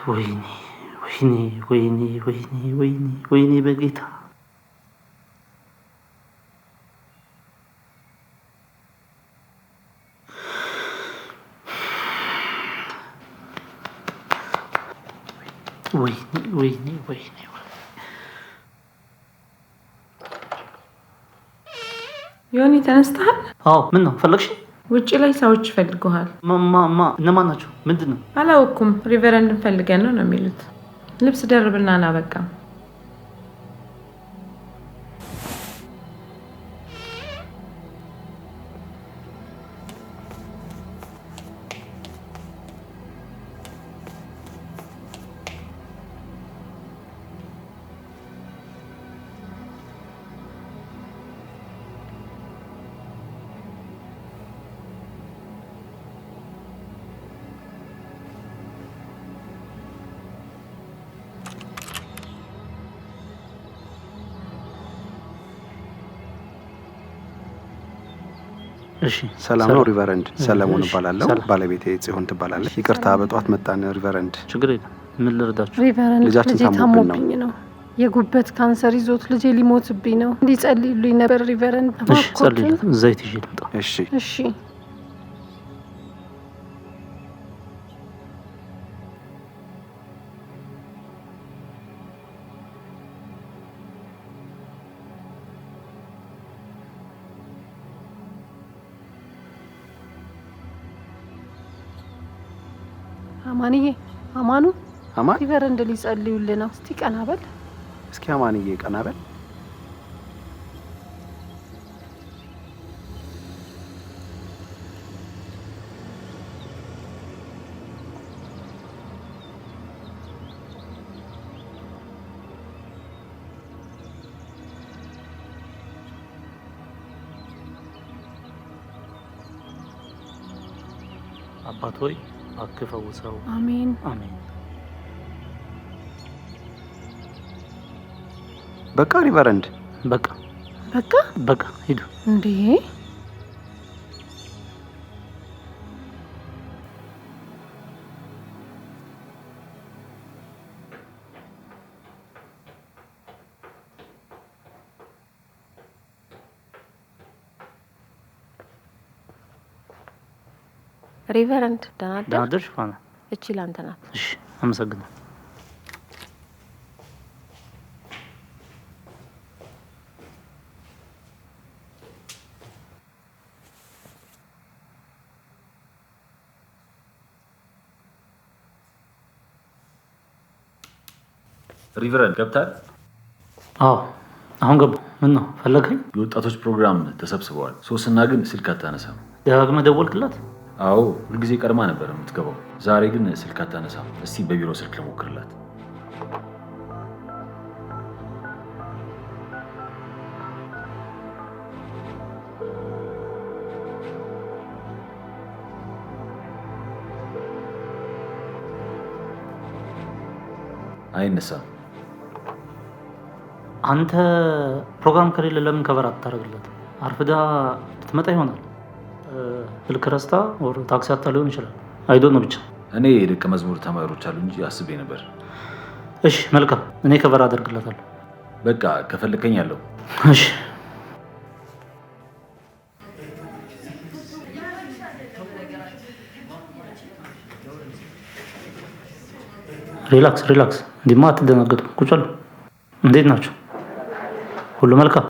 ወይኔ ወይኔ ወይኔ ወይኔ ወይኔ ወይኔ በጌታ ወይኔ ወይኔ ወይኔ ዮኒ ተነስተሃል? አዎ ምን ነው ፈለግሽ? ውጪ ላይ ሰዎች ፈልገዋል። እነማን ናቸው? ምንድን ነው? አላወኩም። ሪቨረንድን ፈልገን ነው የሚሉት። ልብስ ደርብና ና በቃ። እሺ ሰላም ነው ሪቨረንድ። ሰለሞን እባላለሁ። ባለቤቴ ጽዮን ትባላለች። ይቅርታ በጧት መጣን ሪቨረንድ። ችግር የለም። ምን ልረዳችሁ? ሪቨረንድ ልጄ ታሞብኝ ነው። የጉበት ካንሰር ይዞት ልጄ ሊሞትብኝ ነው። እንዲጸልዩልኝ ነበር ሪቨረንድ። እሺ ጸልዩልኝ። ዘይት ይዤ ልምጣ። እሺ እሺ። አማንዬ አማኑ ሪቨረንድ ሊጸልዩልህ ነው። እስቲ ቀና በል። እስኪ አማንዬ ቀና በል። አባት ሆይ አክፈውሰው። አሜን አሜን። በቃ ሪቨረንድ በቃ በቃ በቃ ሂዱ። እንዴ ሪቨረንድ ደህና አደርሽ ፋና? እቺ ላንተ ናት። እሺ አመሰግናለሁ። ሪቨረንድ ገብታል? አዎ አሁን ገባሁ። ምን ነው ፈለገኝ? የወጣቶች ፕሮግራም ተሰብስበዋል። ሶስና ግን ስልክ አታነሳም። ደጋግመህ ደወልክላት? አዎ ሁልጊዜ ቀድማ ነበር የምትገባው። ዛሬ ግን ስልክ አታነሳም። እስቲ በቢሮ ስልክ ልሞክርላት። አይነሳም። አንተ ፕሮግራም ከሌለ ለምን ከበር አታደርግለት? አርፍዳ ልትመጣ ይሆናል። ስልክ ረስታ ወር ታክሲ አታ ሊሆን ይችላል። አይዶ ነው ብቻ። እኔ የደቀ መዝሙር ተማሪዎች አሉ እንጂ አስቤ ነበር። እሺ መልካም፣ እኔ ከበር አደርግለታለሁ። በቃ ከፈለከኝ አለው። እሺ ሪላክስ። እንዲማ አትደናገጡ። ቁጭ በሉ። እንዴት ናችሁ? ሁሉ መልካም?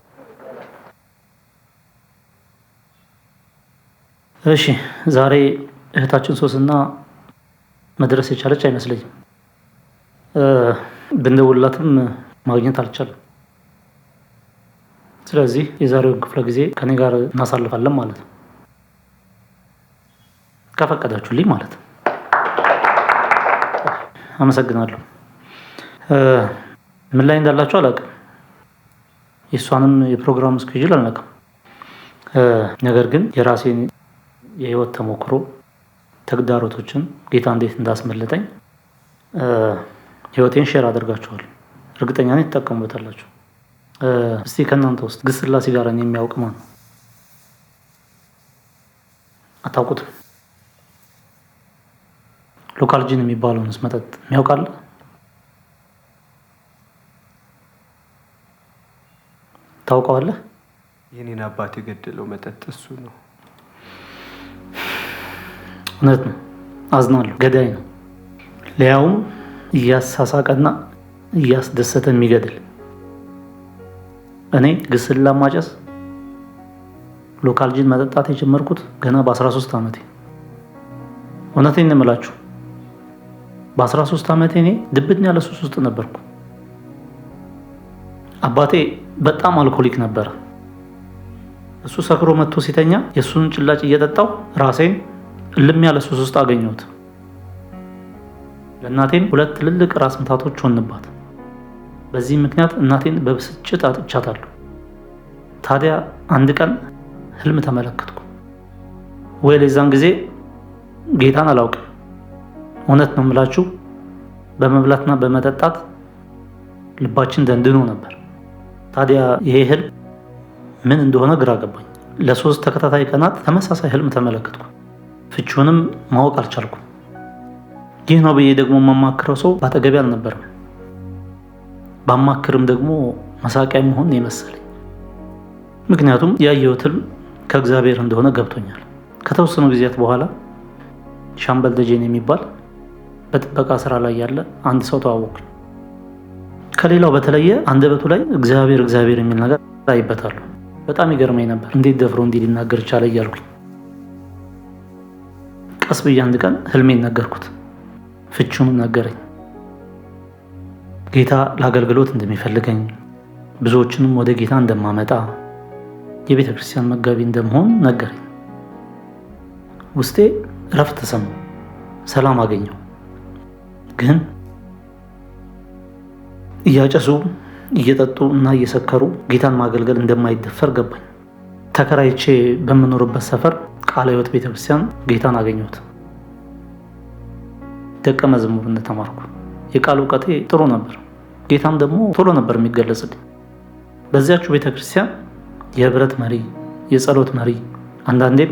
እሺ ዛሬ እህታችን ሶስና መድረስ የቻለች አይመስለኝም። ብንደውልላትም ማግኘት አልቻለም። ስለዚህ የዛሬውን ክፍለ ጊዜ ከኔ ጋር እናሳልፋለን ማለት ነው፣ ከፈቀዳችሁልኝ ማለት ነው። አመሰግናለሁ። ምን ላይ እንዳላችሁ አላውቅም። የእሷንም የፕሮግራም ስኬጁል አልነቅም። ነገር ግን የራሴን የህይወት ተሞክሮ ተግዳሮቶችን ጌታ እንዴት እንዳስመለጠኝ ህይወቴን ሼር አደርጋችኋለሁ። እርግጠኛ ነኝ ትጠቀሙበታላችሁ። እስቲ ከእናንተ ውስጥ ግስላ ሲጋራን የሚያውቅ ማን ነው? አታውቁትም? ሎካል ጂን የሚባለውንስ መጠጥ የሚያውቃል? ታውቀዋለህ? የኔን አባት የገደለው መጠጥ እሱ ነው። እውነት ነው። አዝናለሁ። ገዳይ ነው። ሊያውም እያሳሳቀና እያስደሰተ የሚገድል። እኔ ግስላ ማጨስ ሎካል ጂን መጠጣት የጀመርኩት ገና በ13 ዓመቴ። እውነቴን ነው የምላችሁ። በ13 ዓመቴ እኔ ድብን ያለ ሱስ ውስጥ ነበርኩ። አባቴ በጣም አልኮሊክ ነበረ። እሱ ሰክሮ መጥቶ ሲተኛ የእሱን ጭላጭ እየጠጣው ራሴን እልም ያለ ሱስ ውስጥ አገኘሁት። ለእናቴም 2 ትልልቅ ራስ ምታቶች ሆንባት። በዚህ ምክንያት እናቴን በብስጭት አጥቻታለሁ። ታዲያ አንድ ቀን ህልም ተመለከትኩ። ወይ ለዛን ጊዜ ጌታን አላውቅም። እውነት ነው የምላችሁ፣ በመብላትና በመጠጣት ልባችን ደንድኖ ነበር። ታዲያ ይሄ ህልም ምን እንደሆነ ግራ ገባኝ። ለ3 ተከታታይ ቀናት ተመሳሳይ ህልም ተመለከትኩ። ፍቺውንም ማወቅ አልቻልኩም። ይህ ነው ብዬ ደግሞ የማማክረው ሰው ባጠገቤ አልነበረም። ባማክርም ደግሞ መሳቂያ መሆን የመሰለኝ። ምክንያቱም ያየሁት ህልም ከእግዚአብሔር እንደሆነ ገብቶኛል። ከተወሰኑ ጊዜያት በኋላ ሻምበል ደጀን የሚባል በጥበቃ ስራ ላይ ያለ አንድ ሰው ተዋወቅኩኝ። ከሌላው በተለየ አንደበቱ ላይ እግዚአብሔር እግዚአብሔር የሚል ነገር አይበታለሁ። በጣም ይገርመኝ ነበር። እንዴት ደፍሮ እንዲህ ሊናገር ቻለ እያልኩኝ ቀስ ብዬ አንድ ቀን ህልሜን ነገርኩት። ፍቺውንም ነገረኝ። ጌታ ለአገልግሎት እንደሚፈልገኝ፣ ብዙዎችንም ወደ ጌታ እንደማመጣ፣ የቤተ ክርስቲያን መጋቢ እንደምሆን ነገረኝ። ውስጤ እረፍት ተሰማው፣ ሰላም አገኘው። ግን እያጨሱ እየጠጡ እና እየሰከሩ ጌታን ማገልገል እንደማይደፈር ገባኝ። ተከራይቼ በምኖርበት ሰፈር ቃለ ሕይወት ቤተክርስቲያን ጌታን አገኘሁት። ደቀ መዝሙርነት ተማርኩ። የቃል እውቀቴ ጥሩ ነበር። ጌታም ደግሞ ቶሎ ነበር የሚገለጽልኝ። በዚያችሁ ቤተክርስቲያን የህብረት መሪ፣ የጸሎት መሪ፣ አንዳንዴም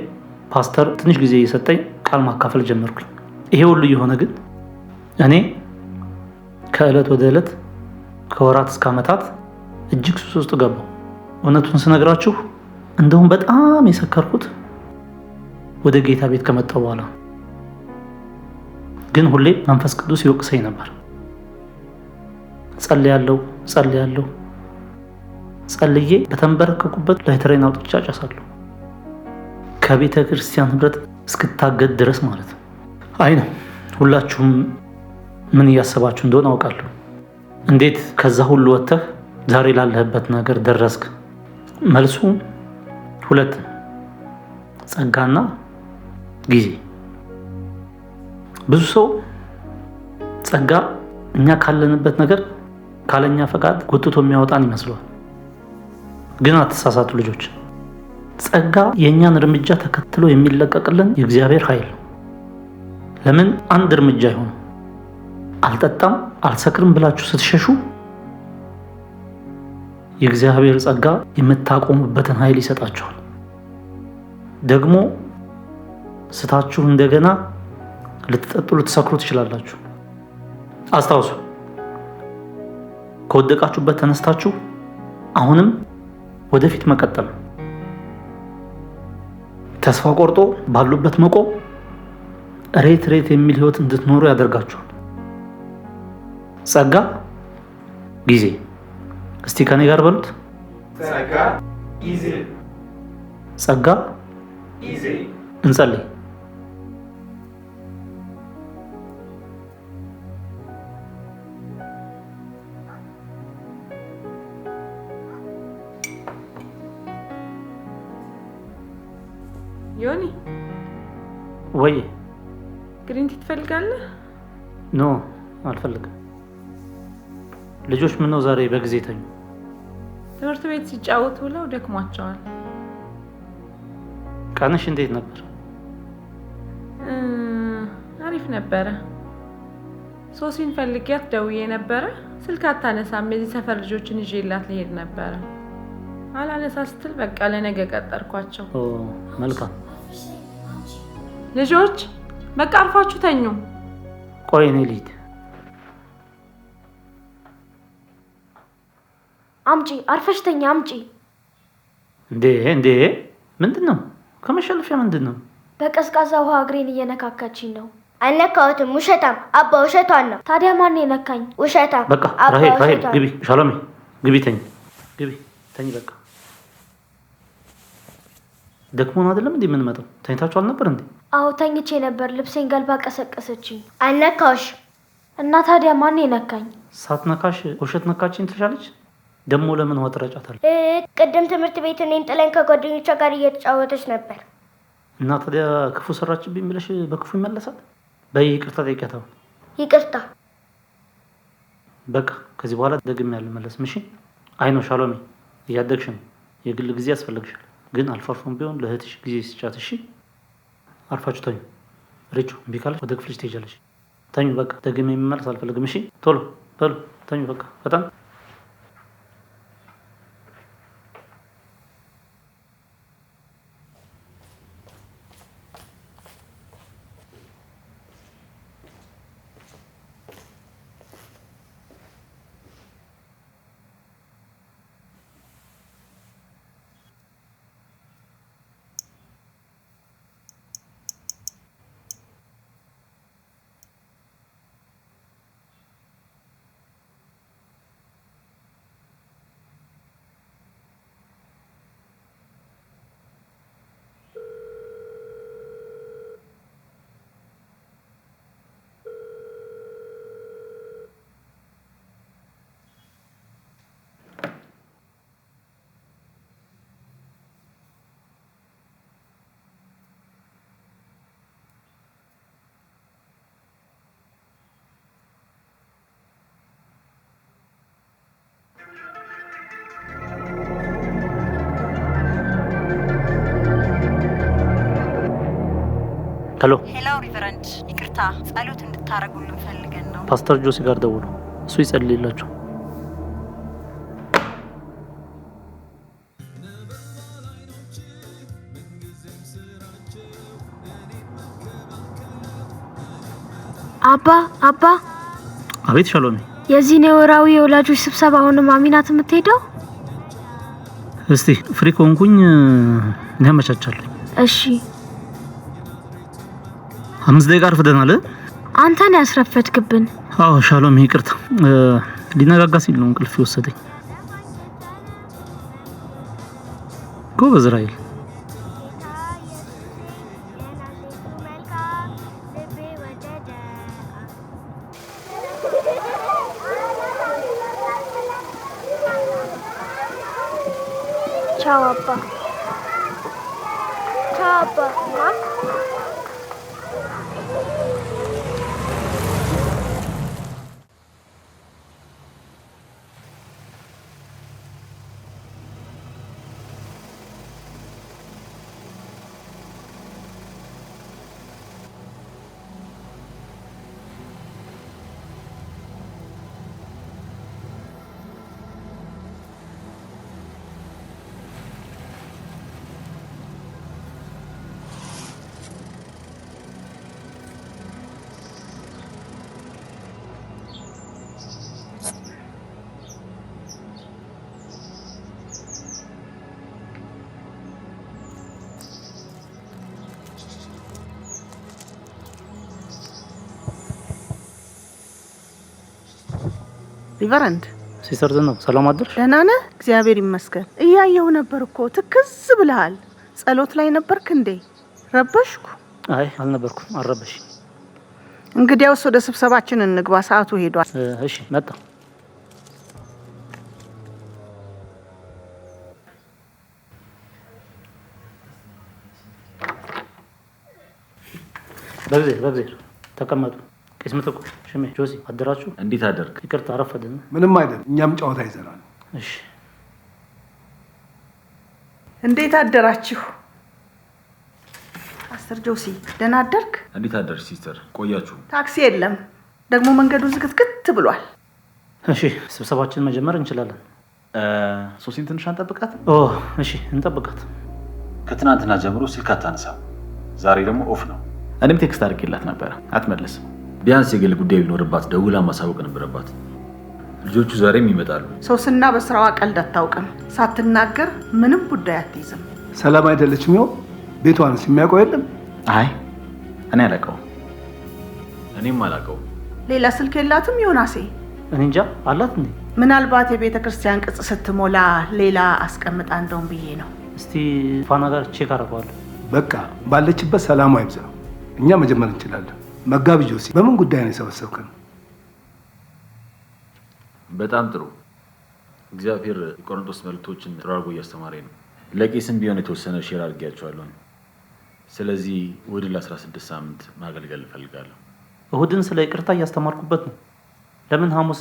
ፓስተር ትንሽ ጊዜ እየሰጠኝ ቃል ማካፈል ጀመርኩኝ። ይሄ ሁሉ የሆነ ግን እኔ ከዕለት ወደ ዕለት ከወራት እስከ ዓመታት እጅግ ሱስ ውስጥ ገባሁ። እውነቱን ስነግራችሁ እንደውም በጣም የሰከርኩት ወደ ጌታ ቤት ከመጣሁ በኋላ። ግን ሁሌ መንፈስ ቅዱስ ይወቅሰኝ ነበር። ጸልያለሁ ጸልዬ በተንበረከኩበት ላይተሬን አውጥቼ አጨሳለሁ። ከቤተ ክርስቲያን ህብረት እስክታገድ ድረስ ማለት ነው። አይ ነው ሁላችሁም ምን እያሰባችሁ እንደሆነ አውቃለሁ። እንዴት ከዛ ሁሉ ወጥተህ ዛሬ ላለህበት ነገር ደረስክ? መልሱ 2፣ ጸጋና ጊዜ። ብዙ ሰው ጸጋ እኛ ካለንበት ነገር ካለኛ ፈቃድ ጎትቶ የሚያወጣን ይመስለዋል። ግን አትሳሳቱ ልጆች። ጸጋ የእኛን እርምጃ ተከትሎ የሚለቀቅልን የእግዚአብሔር ኃይል ነው። ለምን አንድ እርምጃ አይሆንም? አልጠጣም አልሰክርም ብላችሁ ስትሸሹ የእግዚአብሔር ጸጋ የምታቆሙበትን ኃይል ይሰጣችኋል። ደግሞ ስታችሁ እንደገና ልትጠጡ ልትሰክሩ ትችላላችሁ። አስታውሱ፣ ከወደቃችሁበት ተነስታችሁ አሁንም ወደፊት መቀጠል። ተስፋ ቆርጦ ባሉበት መቆም ሬት የሚል ህይወት እንድትኖሩ ያደርጋችኋል። ጸጋ፣ ጊዜ። እስቲ ከኔ ጋር በሉት። ጸጋ፣ ጊዜ። ጸጋ፣ ጊዜ። እንጸልይ። ዮኒ፣ ወይ ግሪን ቲ ትፈልጋለህ? ኖ አልፈልግም። ልጆች ምነው ዛሬ በጊዜ ተኙ? ትምህርት ቤት ሲጫወቱ ብለው ደክሟቸዋል። ቀንሽ እንዴት ነበር? አሪፍ ነበረ። ሶሲን ፈልጊያት ደውዬ ነበረ፣ ስልክ አታነሳም። የዚህ ሰፈር ልጆችን ይዤላት ልሄድ ነበረ። አላነሳ ስትል በቃ ለነገ ቀጠርኳቸው። መልካም። ልጆች በቃ አርፋችሁ ተኙ። ቆይ እኔ ልሂድ። አምጪ፣ አርፈሽ ተኛ። አምጪ። እንዴ ምንድን ነው? ከመሸለፊያ ምንድን ነው? በቀዝቃዛ ውሃ እግሬን እየነካካችኝ ነው። አልነካሁትም። ውሸታም አባ፣ ውሸቷን ነው። ታዲያ ማን የነካኝ? ውሸታም። በቃ ራሄል ግቢ። ሻሎሜ ግቢ፣ ተኝ። በቃ ደክሞን አይደለም እንዴ የምንመጣው? ተኝታችሁ አልነበር እንዴ? አዎ ተኝቼ ነበር። ልብሴን ገልባ ቀሰቀሰችኝ። አልነካሁሽ። እና ታዲያ ማን የነካኝ? ሳትነካሽ ውሸት ነካችኝ ትልሻለች። ደግሞ ለምን ውሃ ትረጫታለች? ቅድም ትምህርት ቤት እኔን ጥላኝ ከጓደኞቿ ጋር እየተጫወተች ነበር። እና ታዲያ ክፉ ሰራችብኝ ብለሽ በክፉ ይመለሳል? በይ ይቅርታ ጠይቂያት። ይቅርታ። በቃ ከዚህ በኋላ ደግሜ አልመለስም። እሺ? አይ ነው ሻሎሜ፣ እያደግሽ ነው። የግል ጊዜ ያስፈልግሻል። ግን አልፎ አልፎም ቢሆን ለእህትሽ ጊዜ ስጫት። እሺ? አርፋችሁ ተኙ። ሪቹ እምቢ ካለሽ ወደ ክፍልሽ ትሄጃለሽ። ተኙ። በቃ ደግሜ የሚመለስ አልፈልግም። እሺ? ቶሎ በሉ ተኙ። በቃ በጣም ሄሎ ሪቨረንድ፣ ይቅርታ ጸሎት እንድታረጉልን ፈልገን ነው። ፓስተር ጆሲ ጋር ደውሉ። እሱ ይጸልይላቸው። አባ። አቤት ሻሎሜ። የዚህን የወራዊ የወላጆች ስብሰባ አሁንም አሚናት የምትሄደው? እስቲ ፍሪ ከሆንኩኝ እኔ አመቻቻለሁ። እሺ። 5 ደቂቃ አርፍደናል። አንተን ያስረፈድክብን። አዎ ሻሎም ይቅርታ። ሊነጋጋ ሲል ነው እንቅልፍ የወሰደኝ። ጎበዝ ራይል። ቻው አባ። ቻው አባ። ሪቨረንድ ሲስተር ነው። ሰላም አደርሽ? ደህና ነህ? እግዚአብሔር ይመስገን። እያየሁ ነበር እኮ ትክዝ ብለሃል። ጸሎት ላይ ነበርክ እንዴ? ረበሽኩ? አይ አልነበርኩም። አልረበሽ። እንግዲያውስ ወደ ስብሰባችን እንግባ፣ ሰዓቱ ሄዷል። እሺ መጣ። በጊዜ ተቀመጡ። ቄስ ምትኩ፣ ሽሜ፣ ጆሲ አደራችሁ? እንዴት አደርክ? ይቅርታ አረፈድን። ምንም አይደለም፣ እኛም ጨዋታ ይዘናል። እሺ እንዴት አደራችሁ? ፓስተር ጆሲ ደህና አደርክ? እንዴት አደርሽ ሲስተር? ቆያችሁ? ታክሲ የለም ደግሞ መንገዱ ዝግትግት ብሏል። እሺ ስብሰባችን መጀመር እንችላለን። ሶሲን ትንሽ አንጠብቃት? እሺ እንጠብቃት። ከትናንትና ጀምሮ ስልክ አታነሳም። ዛሬ ደግሞ ኦፍ ነው። እኔም ቴክስት አድርጌላት ነበረ፣ አትመልስም። ቢያንስ የግል ጉዳይ ቢኖርባት ደውላ ማሳወቅ ነበረባት። ልጆቹ ዛሬም ይመጣሉ። ሶስና በስራዋ ቀልድ አታውቅም። ሳትናገር ምንም ጉዳይ አትይዝም። ሰላም አይደለችም። ይኸው ቤቷንስ የሚያውቀው የለም? አይ እኔ አላውቀውም። እኔም አላውቀውም። ሌላ ስልክ የላትም ዮናሴ? እኔ እንጃ አላት እንዴ? ምናልባት የቤተ ክርስቲያን ቅጽ ስትሞላ ሌላ አስቀምጣ እንደውም ብዬ ነው። እስቲ ፋና ጋር ቼክ አደርገዋለሁ። በቃ ባለችበት ሰላሟ ይብዛ። እኛ መጀመር እንችላለን። መጋቢ ጆሲ፣ በምን ጉዳይ ነው የሰበሰብከን? በጣም ጥሩ። እግዚአብሔር የቆሮንቶስ መልእክቶችን ጥሩ አድርጎ እያስተማረኝ ነው። ለቄስም ቢሆን የተወሰነ ሼር አድርጌያቸዋለሁ። ስለዚህ እሑድን ለ16 ሳምንት ማገልገል እፈልጋለሁ። እሑድን ስለ ይቅርታ እያስተማርኩበት ነው። ለምን ሐሙስ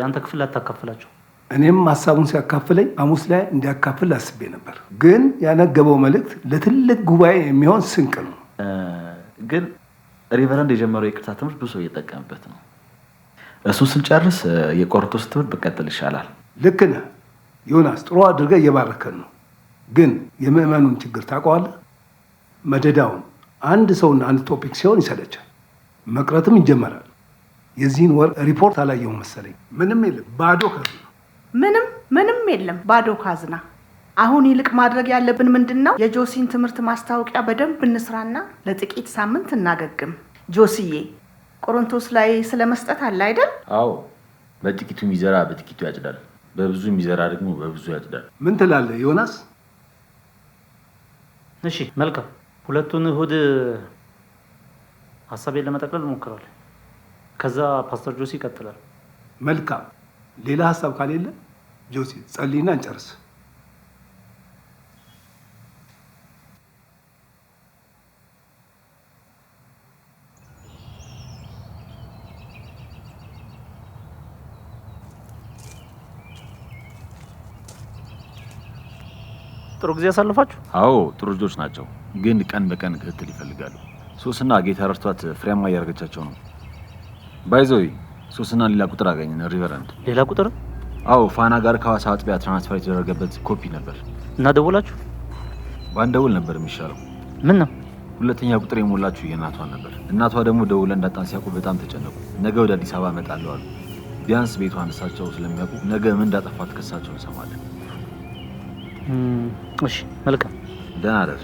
ያንተ ክፍል አታካፍላቸው? እኔም ሀሳቡን ሲያካፍለኝ ሐሙስ ላይ እንዲያካፍል አስቤ ነበር፣ ግን ያነገበው መልእክት ለትልቅ ጉባኤ የሚሆን ስንቅ ነው። ግን ሪቨረንድ የጀመረው የይቅርታ ትምህርት ብዙ ሰው እየጠቀምበት ነው። እሱ ስንጨርስ የቆሮንቶስ ትምህርት ብቀጥል ይሻላል። ልክ ነህ ዮናስ፣ ጥሩ አድርገህ እየባረከን ነው። ግን የምዕመኑን ችግር ታውቀዋለህ? መደዳውን አንድ ሰውና አንድ ቶፒክ ሲሆን ይሰለቻል፣ መቅረትም ይጀመራል። የዚህን ወር ሪፖርት አላየሁም መሰለኝ። ምንም የለም፣ ባዶ ካዝና። ምንም የለም፣ ባዶ ካዝና። አሁን ይልቅ ማድረግ ያለብን ምንድን ነው? የጆሲን ትምህርት ማስታወቂያ በደንብ እንስራና ለጥቂት ሳምንት እናገግም። ጆሲዬ፣ ቆሮንቶስ ላይ ስለ መስጠት አለ አይደል? አዎ፣ በጥቂቱ የሚዘራ በጥቂቱ ያጭዳል፣ በብዙ የሚዘራ ደግሞ በብዙ ያጭዳል። ምን ትላለህ ዮናስ? እሺ መልካም። ሁለቱን እሑድ ሀሳቤን ለመጠቅለል እሞክራለሁ። ከዛ ፓስተር ጆሲ ይቀጥላል። መልካም። ሌላ ሀሳብ ካሌለ ጆሲ ጸልይና እንጨርስ። ጥሩ ጊዜ ያሳልፋችሁ? አዎ ጥሩ ልጆች ናቸው፣ ግን ቀን በቀን ክትትል ይፈልጋሉ። ሶስና ጌታ ረድቷት ፍሬያማ እያደረገቻቸው ነው። ባይዘዊ ሶስና ሌላ ቁጥር አገኘን። ሪቨረንድ ሌላ ቁጥር? አዎ ፋና ጋር ከሐዋሳ አጥቢያ ትራንስፈር የተደረገበት ኮፒ ነበር። እና ደውላችሁ? ባንደውል ነበር የሚሻለው። ምን ነው? ሁለተኛ ቁጥር የሞላችሁ የእናቷን ነበር። እናቷ ደግሞ ደውለን እንዳጣን ሲያውቁ በጣም ተጨነቁ። ነገ ወደ አዲስ አበባ እመጣለሁ አሉ። ቢያንስ ቤቷን እሳቸው ስለሚያውቁ ነገ ምን እንዳጠፋት ከሳቸው እንሰማለን። እሺ መልካም። ደህና ደር